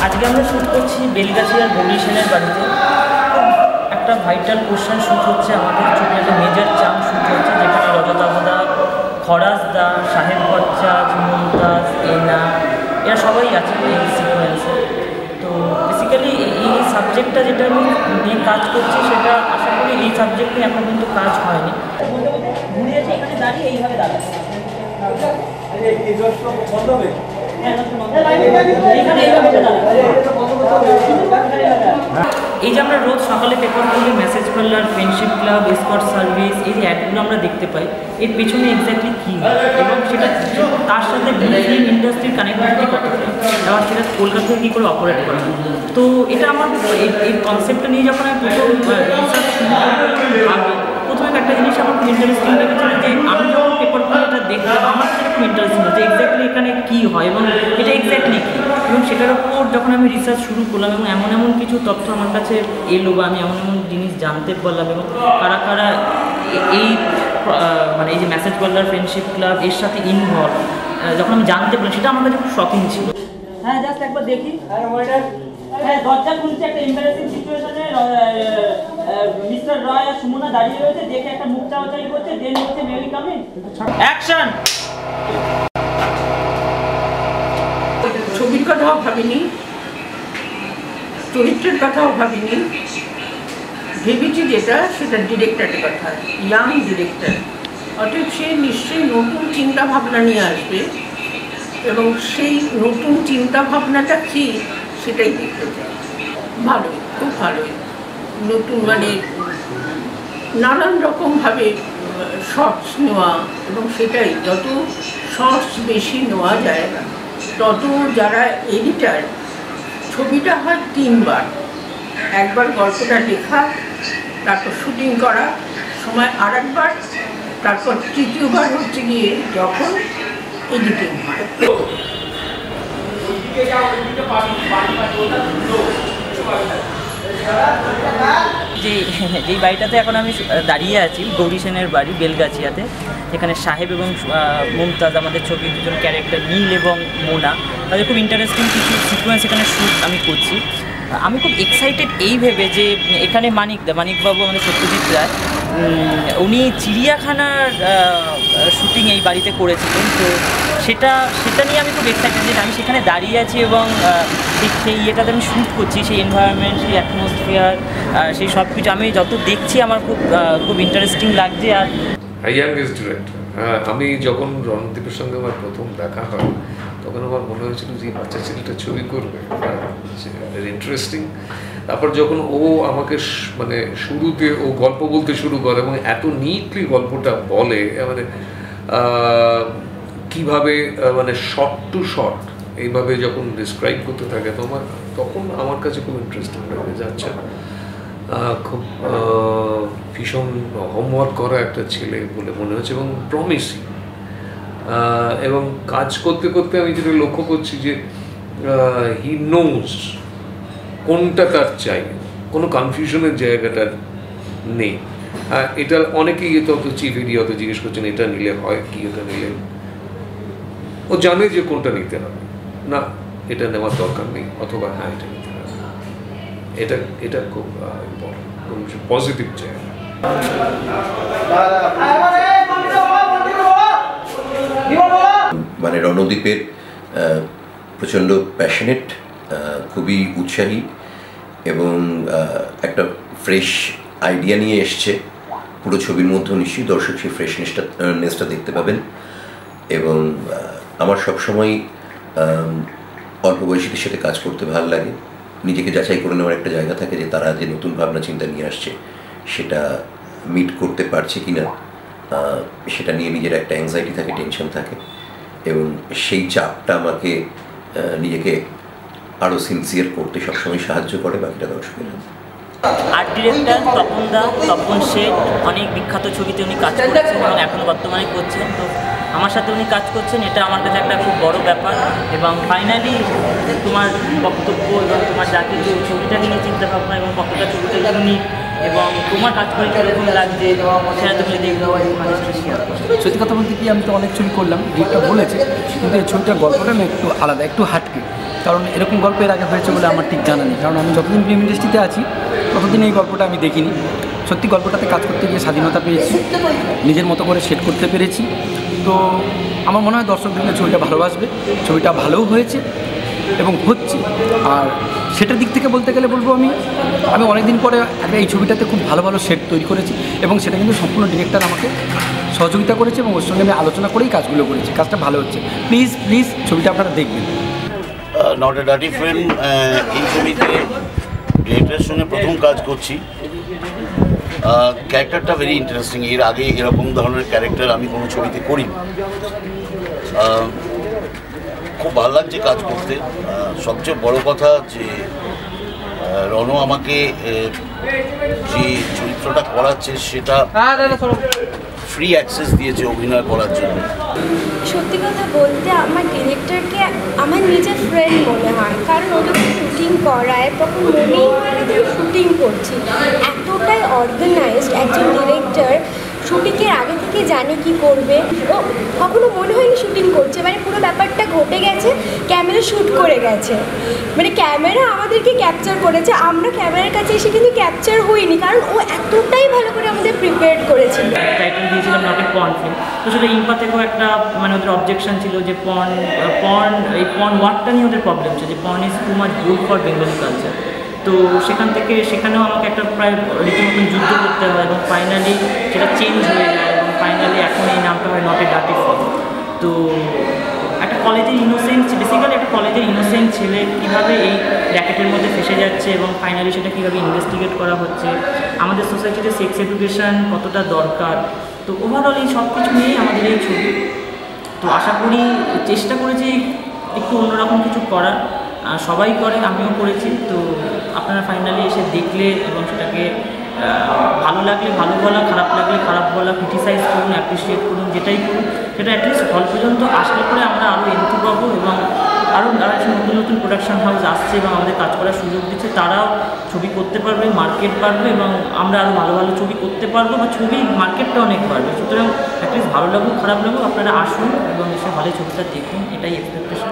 আজকে আমরা শ্যুট করছি বেলগাছিয়ার গৌরী সেনের বাড়িতে। একটা ভাইটাল কোশ্চেন শ্যুট হচ্ছে আমাদের, ছবি একটা মেজর চাম শ্যুট হচ্ছে, যেখানে রজতাবদা, খরাজদা, সাহেব বচ্চাজ, মুমতাজ, এনা এরা সবাই আছে এই সিকোয়েন্সে। তো বেসিক্যালি এই সাবজেক্টটা যেটা আমি নিয়ে কাজ করছি সেটা আশা করি এই সাবজেক্ট নিয়ে এখন কিন্তু কাজ হয়নি। ঘুরিয়েছে এখানে দাঁড়িয়ে এইভাবে দাঁড়াচ্ছে, এই যে আমরা রোজ সকালে পেপার পড়লে massage parlour, friendship club, escort service, এই যে অ্যাডগুলো আমরা দেখতে পাই, এর পেছনে এক্স্যাক্টলি কী এবং সেটা তার সাথে ফিল্ম ইন্ডাস্ট্রির কানেক্টিভিটি কতটা, এবং সেটা কলকাতায় কী করে অপারেট করা। তো এটা আমার এই কনসেপ্টটা নিয়ে যখন আমি প্রথম রিসার্চ ভাবি, প্রথমে একটা জিনিস আমার খুব ইন্টারেস্টিং লেগেছিল যে আমি যখন পেপার পড়ে এটা দেখলাম আমার সেটা খুব ইন্টারেস্টিং হচ্ছে এক্স্যাক্টলি এখানে কী হয় এবং এটা এক্স্যাক্টলি কী, এবং সেটার উপর যখন আমি রিসার্চ শুরু করলাম এবং এমন কিছু তথ্য আমার কাছে এলো বা আমি এমন জিনিস জানতে পারলাম এবং কারা কারা এই মানে এই যে মেসেজ পার্লার, ফ্রেন্ডশিপ ক্লাব এর সাথে ইনভলভ, যখন আমি জানতে পারলাম সেটা আমার কাছে খুব শকিং ছিল। হ্যাঁ, জাস্ট একবার দেখি। হ্যাঁ, দরজা খুলছে একটা এম্বারেসিং সিচুয়েশনে, মিস্টার রয় আর সুমনা দাঁড়িয়ে রয়েছে, দেখে একটা মুখ চাওয়াচাই করছে, দেন হচ্ছে may we come in, action. ছবির কথাও ভাবিনি, চরিত্রের কথাও ভাবিনি, ভেবেছি যেটা সেটা ডিরেক্টরের কথা, ইয়াং ডিরেক্টর। অতএব সে নিশ্চয়ই নতুন চিন্তা ভাবনা নিয়ে আসবে এবং সেই নতুন চিন্তা ভাবনাটা কী সেটাই দেখতে চাই। ভালোই, খুব ভালোই, নতুন মানে নানান রকমভাবে শর্টস নেওয়া, এবং সেটাই যত শর্টস বেশি নেওয়া যায় তত যারা এডিটার, ছবিটা হয় তিনবার, একবার গল্পটা লেখা, তারপর শুটিং করা, সময় আর একবার, তারপর তৃতীয়বার হচ্ছে গিয়ে যখন এডিটিং হয়। যেই বাড়িটাতে এখন আমি দাঁড়িয়ে আছি, গৌরী সেনের বাড়ি বেলগাছিয়াতে, যেখানে সাহেব এবং মুমতাজ আমাদের ছবির দুজন ক্যারেক্টার, নীল এবং মোনা, তাদের খুব ইন্টারেস্টিং কিছু সিকোয়েন্স এখানে শ্যুট আমি করছি। আমি খুব এক্সাইটেড এই ভেবে যে এখানে মানিকবাবু আমাদের সত্যজিৎ রায়, উনি চিড়িয়াখানার শ্যুটিং এই বাড়িতে করেছিলেন। তো সেটা নিয়ে আমি খুব এক্সাইটেড যে আমি সেখানে দাঁড়িয়ে আছি এবং সেই ইয়েটাতে আমি শ্যুট করছি, সেই এনভায়রনমেন্ট, সেই অ্যাটমসফিয়ার, সেই সব কিছু আমি যত দেখছি আমার খুব ইন্টারেস্টিং লাগছে। আর ইয়াংগেস্ট ডিরেক্টর, আমি যখন রণদীপের সঙ্গে আমার প্রথম দেখা হয় তখন আমার মনে হয়েছিল যে বাচ্চা ছেলেটা ছবি করবে, ইন্টারেস্টিং। তারপর যখন ও আমাকে মানে শুরুতে ও গল্প বলতে শুরু করে এবং এত নিটলি গল্পটা বলে, মানে কীভাবে মানে শর্ট টু শর্ট এইভাবে যখন ডিসক্রাইব করতে থাকে তখন আমার কাছে খুব ইন্টারেস্টিং লাগে যে আচ্ছা, খুব ভীষণ হোমওয়ার্ক করা একটা ছেলে বলে মনে হচ্ছে এবং প্রমিসিং। এবং কাজ করতে করতে আমি যেটা লক্ষ্য করছি যে হি নোজ কোনটা তার চাই, কোনো কনফিউশনের জায়গাটা নেই। এটা অনেকেই অত চিফ এডি অত জিজ্ঞেস করছেন এটা নিলে হয় কি, এটা নিলে, ও জানে যে কোনটা নিতে হবে, না এটা নেওয়ার দরকার নেই, অথবা হ্যাঁ এটা নিতে হবে। এটা খুব ইম্পর্টেন্ট, পজিটিভ জায়গা। মানে রণদীপের প্রচণ্ড প্যাশনেট, খুবই উৎসাহী এবং একটা ফ্রেশ আইডিয়া নিয়ে এসছে। পুরো ছবির মধ্যেও নিশ্চয়ই দর্শক সেই ফ্রেশনেসটা দেখতে পাবেন। এবং আমার সবসময় অল্প বয়সীদের সাথে কাজ করতে ভালো লাগে, নিজেকে যাচাই করে নেওয়ার একটা জায়গা থাকে যে তারা যে নতুন ভাবনা চিন্তা নিয়ে আসছে সেটা মিট করতে পারছে কি না, সেটা নিয়ে নিজের একটা অ্যাংজাইটি থাকে, টেনশন থাকে, এবং সেই চাপটা আমাকে নিজেকে আরও সিনসিয়ার করতে সবসময় সাহায্য করে। বাকিটা দর্শকেরা। আর্ট ডিরেক্টর তপন শেঠ অনেক বিখ্যাত ছবিতে উনি কাজ করেছেন এবং এখনও বর্তমানে করছেন। তো আমার সাথে উনি কাজ করছেন, এটা আমার কাছে একটা খুব বড় ব্যাপার। এবং ফাইনালি তোমার বক্তব্য এবং তোমার যা কিছু ছবিটাকে নিয়ে চিন্তাভাবনা এবং কতটা ছবিটা ইউনিক এবং তোমার কাজ করে কীরকম লাগছে সেটা তুমি যদি আমাদের সাথে শেয়ার করো। সত্যি কথা বলতে কি, আমি তো অনেক ছবি করলাম, ডিরেক্টর বলেছে, কিন্তু এই ছবিটার গল্পটা না একটু আলাদা, একটু হাটকে। কারণ এরকম গল্প এর আগে হয়েছে বলে আমার ঠিক জানা নেই, কারণ আমি যতদিন ফিল্ম ইন্ডাস্ট্রিতে আছি ততদিন এই গল্পটা আমি দেখিনি। সত্যি গল্পটাতে কাজ করতে গিয়ে স্বাধীনতা পেয়েছি, নিজের মতো করে সেট করতে পেরেছি। তো আমার মনে হয় দর্শকদের ছবিটা ভালোবাসবে, ছবিটা ভালোও হয়েছে এবং হচ্ছে। আর সেটার দিক থেকে বলতে গেলে বলবো আমি অনেক দিন পরে এই ছবিটাতে খুব ভালো ভালো সেট তৈরি করেছি এবং সেটা কিন্তু সম্পূর্ণ ডিরেক্টর আমাকে সহযোগিতা করেছে এবং ওর সঙ্গে আমি আলোচনা করেই কাজগুলো করেছি। কাজটা ভালো হচ্ছে, প্লিজ ছবিটা আপনারা দেখবেন। নট এ ডার্টি ফিল্ম, এই ছবিতে ডিরেক্টরের সঙ্গে প্রথম কাজ করছি। ক্যারেক্টারটা ভেরি ইন্টারেস্টিং, এর আগে এরকম ধরনের ক্যারেক্টার আমি কোনো ছবিতে করিনি। খুব ভালো লাগছে কাজ করতে। সবচেয়ে বড় কথা যে রণু আমাকে যে চরিত্রটা করাচ্ছে সেটা ফ্রি অ্যাক্সেস দিয়েছে অভিনয় করার জন্য। সত্যি কথা বলতে আমার ডিরেক্টরকে আমার নিজের ফ্রেন্ড মনে হয়, কারণ ও যখন শুটিং করায় তখন মনেই হয় না যে শুটিং করছি। এতটাই অর্গানাইজড একজন ডিরেক্টর, শুটিংয়ের আগে থেকে জানে কি করবে, ও কখনো মনে হয়নি শুটিং করছে, মানে পুরো ব্যাপারটা ঘটে গেছে, ক্যামেরা শ্যুট করে গেছে, মানে ক্যামেরা আমাদেরকে ক্যাপচার করেছে, আমরা ক্যামেরার কাছে এসে কিন্তু ক্যাপচার হইনি, কারণ ও এতটাই ভালো করে আমাদের প্রিপেয়ার করেছিল। টাইটেল দিয়েছিলাম নট এ পর্ন ফিল্ম, তো সেটা ইম্পা থেকেও একটা মানে ওদের অবজেকশন ছিল যে এই পর্ন ওয়ার্ডটা নিয়ে ওদের প্রবলেম ছিল যে porn is too much good for Bengali culture. তো সেখানেও আমাকে একটা প্রায় রীতিমতন যুদ্ধ করতে হয় এবং ফাইনালি সেটা চেঞ্জ হয়ে যায় এবং ফাইনালি এখন এই নামটা হয় নট এ ডার্টি ফিল্ম। তো একটা কলেজের ইনোসেন্ট, বেসিক্যালি একটা কলেজের ইনোসেন্ট ছেলে কীভাবে এই র্যাকেটের মধ্যে ফেসে যাচ্ছে এবং ফাইনালি সেটা কীভাবে ইনভেস্টিগেট করা হচ্ছে, আমাদের সোসাইটিতে সেক্স এডুকেশন কতটা দরকার, তো ওভারঅল এই সব কিছু নিয়েই আমাদের এই ছবি। তো আশা করি, চেষ্টা করেছি একটু অন্যরকম কিছু করার, সবাই করে, আমিও করেছি। তো আপনারা ফাইনালি এসে দেখলে এবং সেটাকে ভালো লাগলে ভালো বলা, খারাপ লাগলে খারাপ বলা, ক্রিটিসাইজ করুন, অ্যাপ্রিসিয়েট করুন, যেটাই করুন, সেটা অ্যাটলিস্ট হল পর্যন্ত আসলে পরে আমরা আরও এন্ট্রি পাবো এবং আরও নতুন নতুন প্রোডাকশন হাউস আসছে এবং আমাদের কাজ করার সুযোগ দিচ্ছে, তারাও ছবি করতে পারবে, মার্কেট বাড়বে এবং আমরা আরও ভালো ভালো ছবি করতে পারবো বা ছবির মার্কেটটা অনেক বাড়বে। সুতরাং অ্যাটলিস্ট ভালো লাগুক খারাপ লাগুক আপনারা আসুন এবং এসে হলে ছবিটা দেখুন, এটাই এক্সপেকটেশন।